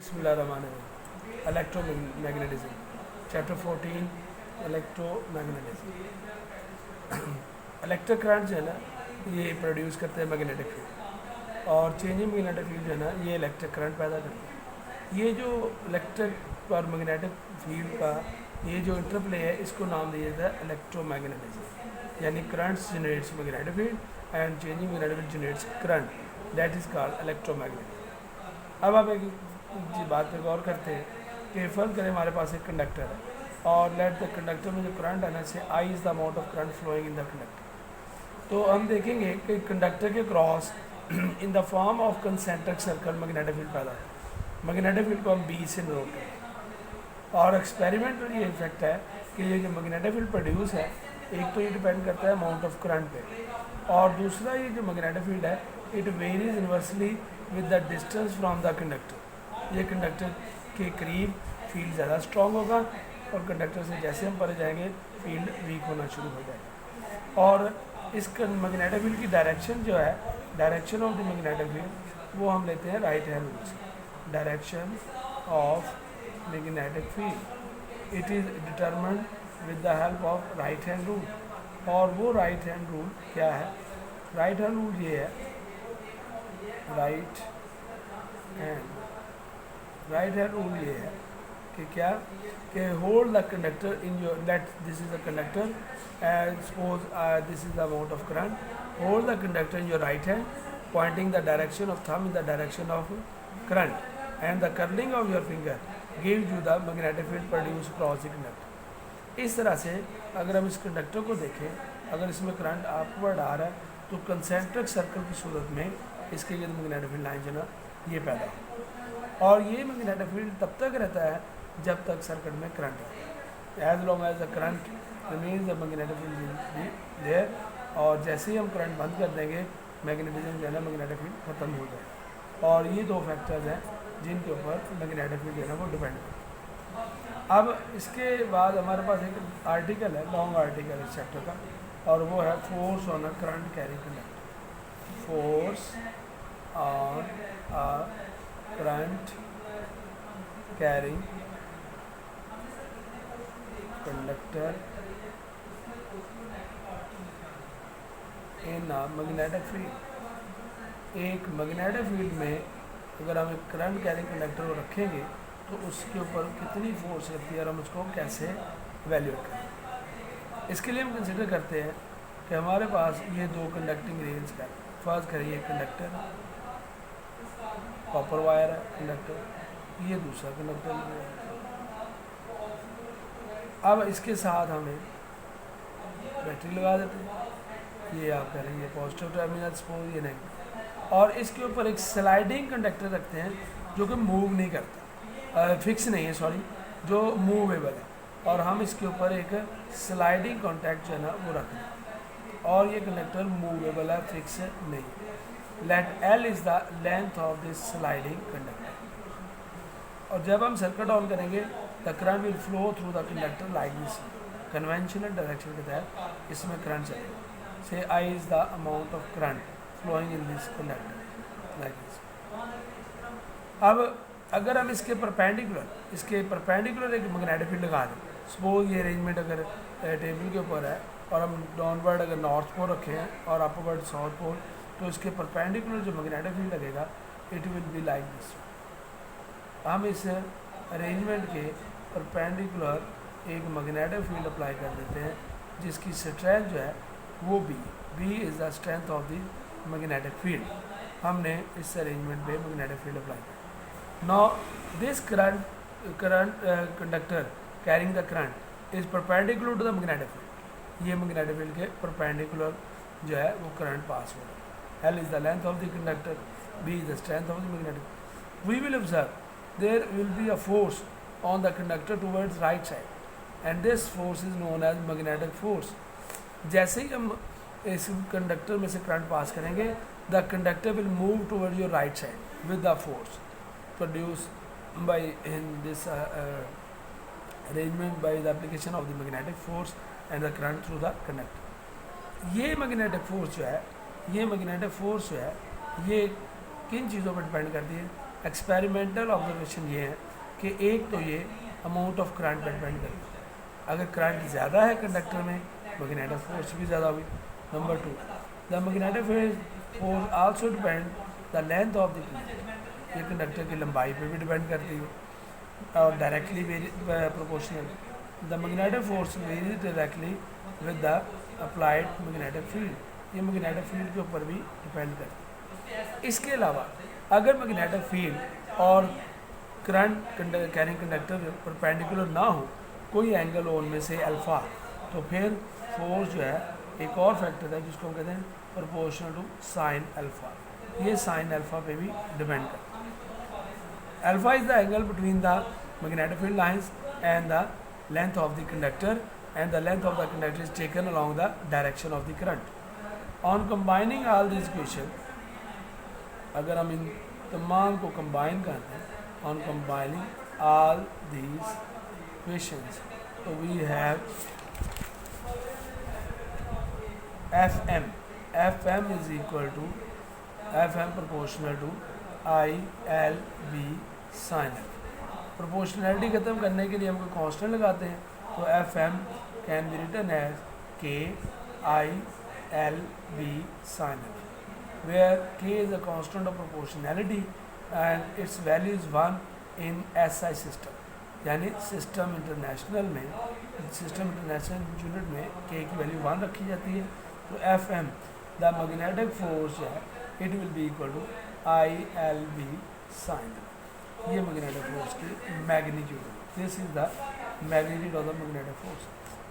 बिस्मिल्लाहिर्रहमानिर्रहीम। Electromagnetism chapter 14 electromagnetism. Electric current जो है ना ये प्रोड्यूस करते हैं मैग्नेटिक फील्ड, और चेंजिंग मैग्नेटिक फील्ड जो है ना ये इलेक्ट्रिक करंट पैदा करते हैं। ये जो इलेक्ट्रिक और मैग्नेटिक फील्ड का ये जो इंटरप्ले है इसको नाम दिया जाता है इलेक्ट्रोमैग्नेटिज्म, यानी currents generates magnetic field and changing magnetic field generates current, that is called electromagnetism. अब आप एक बात पे गौर करते हैं कि फ़र्ज करें हमारे पास एक कंडक्टर है और लेट द कंडक्टर में जो करंट है ना say I is the amount of current flowing in the conductor. तो हम देखेंगे कि कंडक्टर के cross in the form of concentric circle magnetic field पैदा है। मैग्नेटिक फील्ड को हम बी से नोट करें, और एक्सपेरिमेंटल ये इफेक्ट है कि ये जो मैग्नेटिक फील्ड प्रोड्यूस है एक तो ये डिपेंड करता है अमाउंट ऑफ करंट पे, और दूसरा ये जो मैग्नेटिक फील्ड है it varies inversely with the distance from the conductor. ये कंडक्टर के करीब फील्ड ज़्यादा स्ट्रॉन्ग होगा और कंडक्टर से जैसे हम परे जाएंगे फील्ड वीक होना शुरू हो जाएगा। और इस मैग्नेटिक फील्ड की डायरेक्शन जो है, direction of the magnetic field वो हम लेते हैं राइट हैंड रूल से। Direction of magnetic field it is determined with the help of right hand rule. और वो राइट हैंड रूल क्या है? राइट हैंड रूल ये है, राइट हैंड रूल ये है कि क्या कि hold the conductor in your, let this is the conductor and suppose this is the amount of current, hold the conductor in your right hand Poynting the direction of thumb in the direction of current and the curling of your finger gives you the magnetic field produce cross the conductor. इस तरह से अगर हम इस conductor को देखें, अगर इसमें करंट अपवर्ड आ रहा है तो कंसेंट्रिक सर्कल की सूरत में इसके लिए मैग्नेटिक फील्ड लाइन जो ना ये पैदा हो, और ये मैग्नेटिक फील्ड तब तक रहता है जब तक सर्किट में करंट है। As long as the current remains the magnetic field there, और जैसे ही हम करंट बंद कर देंगे मैग्नेटिज्म जो है ना मैग्नेटिक फील्ड खत्म हो जाए। और ये दो फैक्टर्स हैं जिनके ऊपर मैग्नेटिक फील्ड जो है ना वो डिपेंड है। अब इसके बाद हमारे पास एक आर्टिकल है, लॉन्ग आर्टिकल इस चैप्टर का, और वो है force on a current carrying conductor. Force on a current carrying conductor in a magnetic field. एक मैग्नेटिक फील्ड में अगर हम एक करंट कैरिंग कंडक्टर को रखेंगे तो उसके ऊपर कितनी फोर्स लगती है और हम उसको कैसे वैल्यूएट करें। इसके लिए हम कंसिडर करते हैं कि हमारे पास ये दो कंडक्टिंग रेल्स का, फर्स्ट करिए कंडक्टर, कॉपर वायर है कंडक्टर, ये दूसरा कंडक्टर। अब इसके साथ हमें बैटरी लगा देते हैं, ये आप करेंगे पॉजिटिव टर्मिनल सपोज, ये नेगेटिव, और इसके ऊपर एक स्लाइडिंग कंडक्टर रखते हैं जो कि मूव नहीं करता, फिक्स नहीं है सॉरी, जो मूवेबल है, और हम इसके ऊपर एक स्लाइडिंग कॉन्टैक्ट जो है ना वो रखते हैं, और ये कंडक्टर मूवेबल है, फिक्स नहीं। Let L is the length of this sliding conductor. और जब हम सर्किट ऑन करेंगे the current will flow through the conductor like this. Conventional direction के तहत इसमें करंट चलेगा। Say I is the amount of current flowing in this conductor like this. अब अगर हम इसके परपेंडिकुलर एक मैग्नेटिक फील्ड लगा दें, सपोज ये अरेंजमेंट अगर टेबल के ऊपर है और हम डाउनवर्ड अगर नॉर्थ पोल रखे हैं और अपवर्ड साउथ पोल, तो इसके परपेंडिकुलर जो मैग्नेटिक फील्ड लगेगा it will be like this. हम इस अरेंजमेंट के परपेंडिकुलर एक मैग्नेटिक फील्ड अप्लाई कर देते हैं जिसकी स्ट्रेंथ जो है वो B is the strength of the magnetic field. हमने इस अरेंजमेंट पे मैग्नेटिक फील्ड अप्लाई किया। Now this current conductor carrying the current is perpendicular to the magnetic field. ये मैग्नेटिक फील्ड के परपेंडिकुलर जो है वो करंट पास हो रहा है। L is the length of the conductor, B is the strength of the magnetic. We will observe there will be a force on the conductor towards right side, and this force is known as magnetic force. जैसे ही हम इस conductor में से current pass करेंगे the conductor will move toward your right side with the force produce by in this arrangement by the application of the magnetic force and the current through the conductor. ये magnetic force जो है ये किन चीज़ों पर depend करती है? Experimental observation ये है कि एक तो ये अमाउंट ऑफ करंट पर डिपेंड करता है। अगर करंट ज़्यादा है कंडक्टर में, मैग्नेटिक फोर्स भी ज़्यादा हुई। Number 2, the magnetic force also depend the length of the conductor, ये कंडक्टर की लंबाई पे भी डिपेंड करती है और directly proportional. The magnetic force varies directly with the applied magnetic field, ये मैग्नेटिक फील्ड के ऊपर भी डिपेंड करती है। इसके अलावा अगर मैग्नेटिक फील्ड और करंट कैरिंग कंडक्टर परपेंडिकुलर ना हो, कोई एंगल हो उनमें से अल्फ़ा, तो फिर फोर्स जो है एक और फैक्टर है जिसको हम कहते हैं प्रोपोर्शनल टू साइन अल्फ़ा, ये साइन अल्फ़ा पे भी डिपेंड करता है। Alpha is the angle between the magnetic field lines and the length of the conductor and the length of the conductor is taken along the direction of the current. On combining all this equation, अगर हम इन तमाम को combine करते हैं, on combining all these equations, तो we have FM is equal to FM proportional to ILB sin F। Proportionality ख़त्म करने के लिए हम कोई कांस्टेंट लगाते हैं, तो FM can be written as KILB sin F, where K is a constant of proportionality and its value is 1 in SI system, यानी सिस्टम इंटरनेशनल यूनिट में K की वैल्यू 1 रखी जाती है। तो FM द मैग्नेटिक फोर्स है, it will be equal to ILB sin F, ये मैग्नेटिक फोर्स की मैग्नीट्यूड है। This is the magnitude of the magnetic force,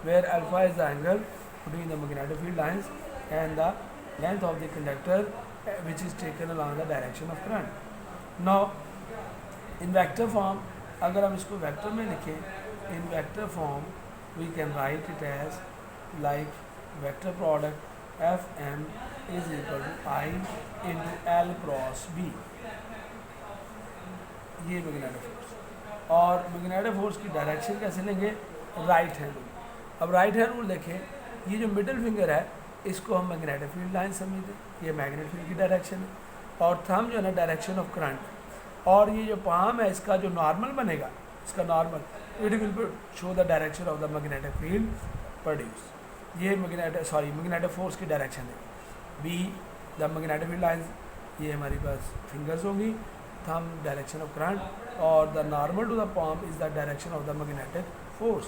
where alpha is the angle between the magnetic field lines and the length of the conductor which is taken along the direction of current. Now in vector form, अगर हम इसको vector में लिखें, in vector form we can write it as like vector product FM is equal to I into L cross B, ये magnetic force. और magnetic force की direction कैसे लेंगे, राइट हैंड रूल। अब राइट हैंड रूल देखें, ये जो middle finger है इसको हम मैग्नेटिक फील्ड लाइन समझते हैं, ये मैग्नेटिक फील्ड की डायरेक्शन है, और थंब जो है ना डायरेक्शन ऑफ करंट, और ये जो पाम है इसका जो नॉर्मल बनेगा, इसका normal it will show the direction of the magnetic field produce, ये मैग्नेटिक फोर्स की डायरेक्शन है। B the magnetic field lines, ये हमारी पास फिंगर्स होंगी, थंब डायरेक्शन ऑफ करंट, और the normal to the palm is the direction of the magnetic force,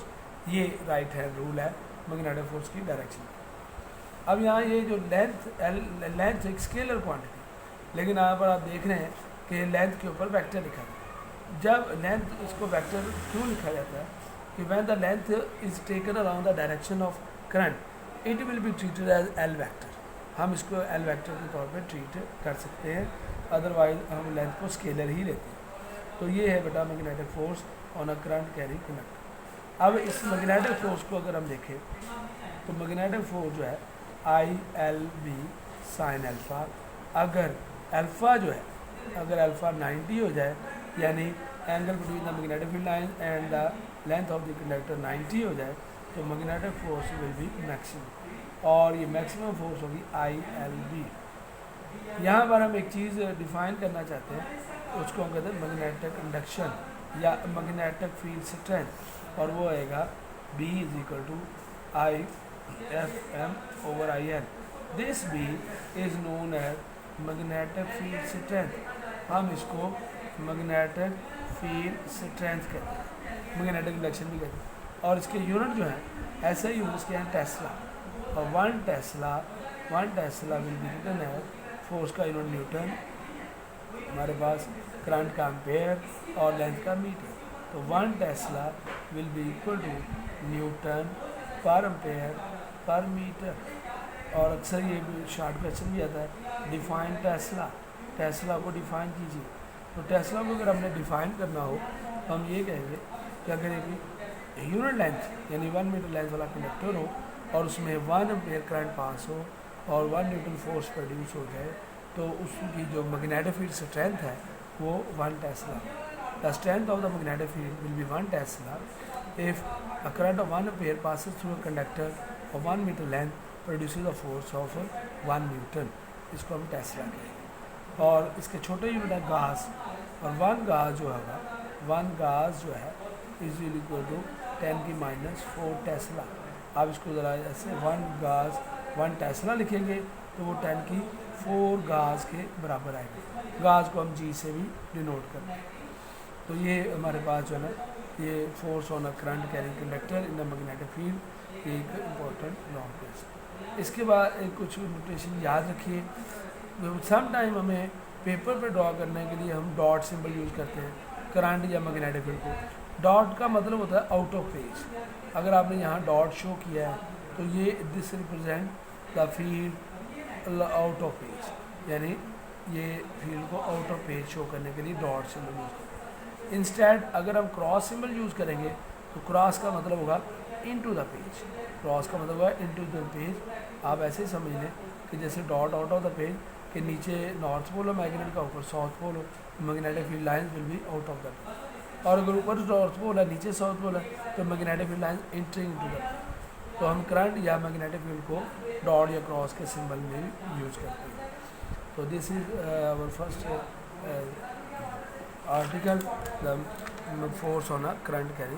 ये right hand rule है मैग्नेटिक फोर्स की डायरेक्शन। अब यहाँ ये जो लेंथ एक स्केलर क्वांटिटी, लेकिन यहाँ पर आप देख रहे हैं कि लेंथ के ऊपर वेक्टर लिखा है। जब लेंथ, इसको वेक्टर क्यों लिखा जाता है कि when the length is taken around the direction of current it will be treated as L vector, हम इसको L वेक्टर के तौर पे ट्रीट कर सकते हैं, अदरवाइज हम लेंथ को स्केलर ही लेते हैं। तो ये है बेटा magnetic force on a current carrying conductor. अब इस मैग्नेटिक फोर्स को अगर हम देखें तो मैग्नेटिक फोर्स जो है ILB sin अल्फ़ा, अगर अल्फ़ा जो है, अगर अल्फ़ा 90 हो जाए, यानी angle between the magnetic field line and the length of the conductor 90 हो जाए, तो magnetic force will be maximum, और ये मैक्सिमम फोर्स होगी ILB। यहाँ पर हम एक चीज़ डिफाइन करना चाहते हैं, उसको हम कहते हैं मैग्नेटिक इंडक्शन या मैग्नेटिक फील्ड स्ट्रेंथ, और वो आएगा B is equal to IFM over IN। This B is known as magnetic field strength, हम इसको मैग्नेटिक फील्ड स्ट्रेंथ कहते हैं, मैग्नेटिक इंडक्शन भी कहते हैं। और इसके यूनिट जो हैं ऐसे ही यूनिट्स के हैं टेस्ला, और one tesla will be written as, force का यूनिट न्यूटन, हमारे पास करंट का एम्पेयर और लेंथ का मीटर, तो 1 tesla will be equal to newton per ampere per metre. और अक्सर ये शॉर्ट क्वेश्चन भी आता है, डिफाइन टेस्ला को डिफाइन कीजिए। तो टेस्ला को अगर हमने डिफाइन करना हो तो हम ये कहेंगे कि अगर एक यूनिट लेंथ यानी 1 मीटर लेंथ वाला कंडक्टर हो और उसमें 1 एम्पेयर करंट पास हो और 1 न्यूटन फोर्स प्रोड्यूस हो जाए, तो उसकी जो मैग्नेटिक फील्ड स्ट्रेंथ है वो 1 Tesla. The strength of the magnetic field will be 1 Tesla if a current of 1 ampere passes through a conductor of 1 meter length produces a force of 1 Newton, इसको हम Tesla कहेंगे। और इसके छोटे unit है गास, और 1 गाज जो होगा, 1 गाज जो है इज इक्वल टू 10⁻⁴ टेस्ला। आप इसको ज़रा ऐसे 1 गाज 1 टेस्ला लिखेंगे तो वो 10⁴ गाज के बराबर आएगा। गाज को हम जी से भी डिनोट करते हैं। तो ये हमारे पास जो है ना, ये force on a current carrying conductor in the magnetic field एक इम्पोर्टेंट लॉ है। इसके बाद एक कुछ नोटेशन याद रखिए। सम टाइम हमें पेपर पे ड्रॉ करने के लिए हम डॉट सिंबल यूज़ करते हैं करंट या मैग्नेटिक फील्ड को। डॉट का मतलब होता है आउट ऑफ पेज। अगर आपने यहाँ डॉट शो किया है तो ये this represent the field out of page, यानी ये फील्ड को आउट ऑफ पेज शो करने के लिए डॉट सिंबल यूज़ करते हैं। इंस्टेड अगर हम क्रॉस सिंबल यूज़ करेंगे तो क्रॉस का मतलब होगा इनटू द पेज। क्रॉस का मतलब होगा इनटू द पेज। आप ऐसे ही समझ लें कि जैसे dot out of the page के नीचे नॉर्थ पोल हो मैग्नेट का, ऊपर साउथ पोल हो, magnetic field lines will be out of the page. और अगर ऊपर नॉर्थ पोल है नीचे साउथ पोल है तो magnetic field lines entering into the page. तो हम करंट या मैग्नेटिक फील्ड को डॉट या क्रॉस के सिंबल में यूज़ करते हैं। तो this is our first article, the force on a current carrying